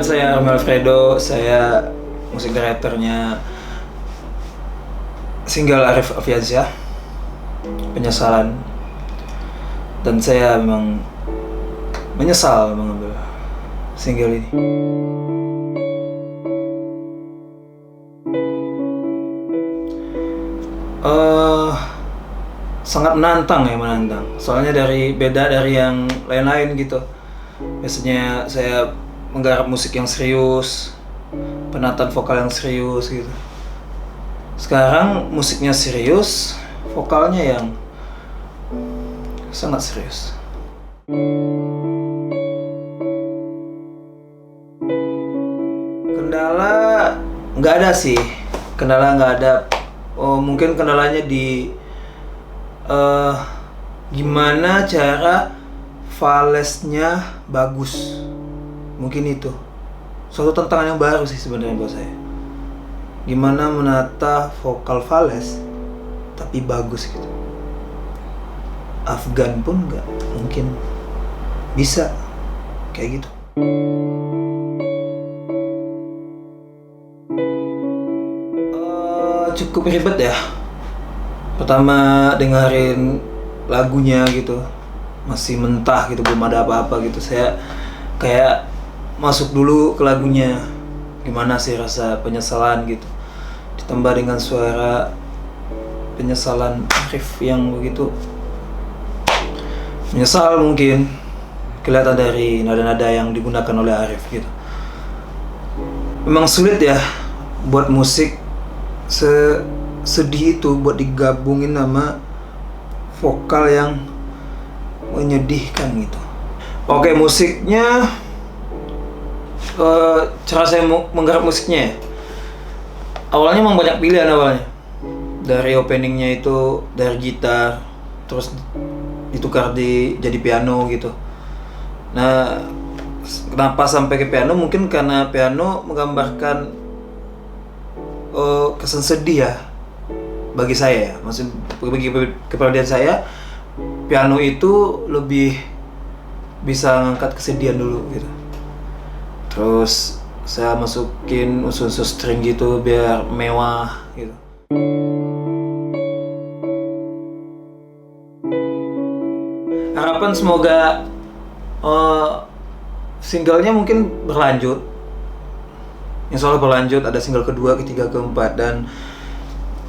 Perkenalkan, saya Romel Alfredo, saya musik directornya single Arif Afiansyah, Penyesalan. Dan saya memang menyesal mengambil single ini. Sangat menantang. Soalnya beda dari yang lain-lain gitu. Biasanya saya menggarap musik yang serius, penataan vokal yang serius gitu. Sekarang musiknya serius, vokalnya yang sangat serius. Kendala nggak ada sih, kendala nggak ada. Mungkin kendalanya di gimana cara valesnya bagus. Mungkin itu suatu tantangan yang baru sih sebenarnya buat saya. Gimana menata vokal vales tapi bagus gitu. Afgan pun nggak mungkin bisa kayak gitu. Cukup ribet ya. Pertama dengerin lagunya gitu masih mentah gitu, belum ada apa-apa gitu. Saya kayak masuk dulu ke lagunya, gimana sih rasa penyesalan gitu, ditambah dengan suara penyesalan Arif yang begitu menyesal. Mungkin kelihatan dari nada-nada yang digunakan oleh Arif gitu. Memang sulit ya buat musik sedih itu buat digabungin sama vokal yang menyedihkan gitu. Oke, musiknya cara saya menggarap musiknya ya. Awalnya memang banyak pilihan awalnya. Dari openingnya itu dari gitar, terus ditukar jadi piano gitu. Nah, kenapa sampai ke piano? Mungkin karena piano menggambarkan kesan sedih ya bagi saya ya. Maksud bagi kepribadian saya, piano itu lebih bisa ngangkat kesedihan dulu gitu. Terus saya masukin unsur-unsur string gitu biar mewah gitu. Harapan semoga singlenya mungkin berlanjut. Insya Allah berlanjut, ada single kedua, ketiga, keempat, dan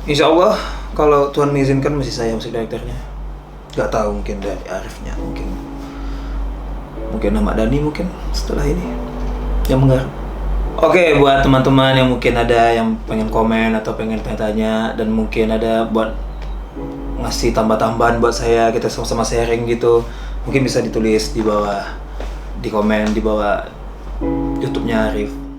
insya Allah kalau Tuhan mengizinkan masih saya musik directornya. Gak tahu, mungkin dari Arifnya, mungkin Ahmad Dhani mungkin setelah ini yang menggarap. Oke, buat teman-teman yang mungkin ada yang pengen komen atau pengen tanya-tanya, dan mungkin ada buat ngasih tambah-tambahan buat saya, kita sama-sama sharing gitu, mungkin bisa ditulis di bawah, di komen di bawah YouTube-nya Arif.